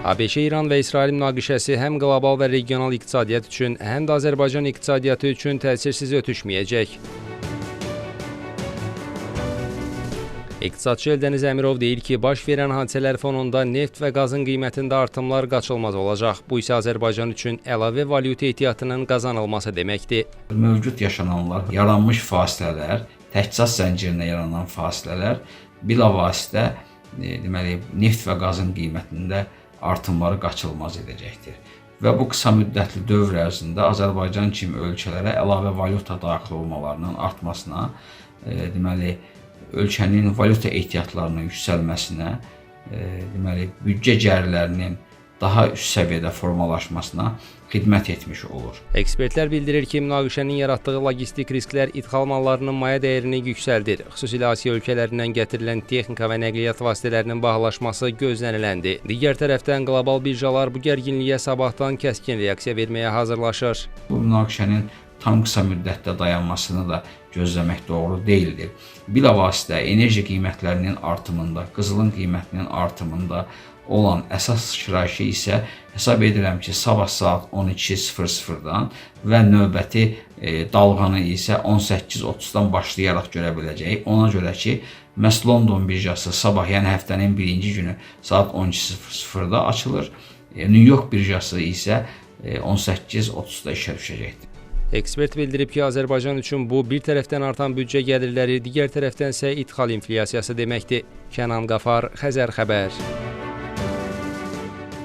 ABŞ, İran və İsrail münaqişəsi həm qlobal və regional iqtisadiyyat üçün, həm də Azərbaycan iqtisadiyyatı üçün təsirsiz ötüşməyəcək. İqtisadçı Eldəniz Əmirov deyir ki, baş verən hadisələr fonunda neft və qazın qiymətində artımlar qaçılmaz olacaq. Bu isə Azərbaycan üçün əlavə valyuta ehtiyatının qazanılması deməkdir. Mövcud yaşananlar, yaranmış fasilələr, təchizat zəncirinə yaranan fasilələr bilavasitə deməli, neft və qazın qiymətində artımları qaçılmaz edəcəkdir. Və bu qısa müddətli dövr ərzində Azərbaycan kimi ölkələrə əlavə valyuta daxil olmalarının artmasına, deməli, ölkənin valyuta ehtiyatlarının yüksəlməsinə, deməli, büdcə gəlirlərinin daha üst səviyyədə formalaşmasına xidmət etmiş olur. Ekspertlər bildirir ki, münaqişənin yaratdığı logistik risklər ithal mallarının maya dəyərini yüksəldir. Xüsusilə Asiya ölkələrindən gətirilən texnika və nəqliyyat vasitələrinin bahalaşması gözləniləndi. Digər tərəfdən qlobal birjalar bu gərginliyə sabahdan kəskin reaksiya verməyə hazırlaşır. Bu münaqişənin tam qısa müddətdə dayanmasını da gözləmək doğru deyildir. Bilavasitə enerji qiymətlərinin artımında, qızılın qiymətinin artımında olan əsas sıçrayışı isə hesab edirəm ki, sabah saat 12:00-dan və növbəti dalğanı isə 18:30-dan başlayaraq görə biləcəyik. Ona görə ki, məhz London birjası sabah, yəni həftənin birinci günü saat 12:00-da açılır. New York birjası isə 18:30-da işə düşəcəkdir. Ekspert bildirib ki, Azərbaycan üçün bu bir tərəfdən artan büdcə gəlirləri, digər tərəfdən isə ithal inflyasiyası deməkdir. Kənan Qafar, Xəzər xəbər.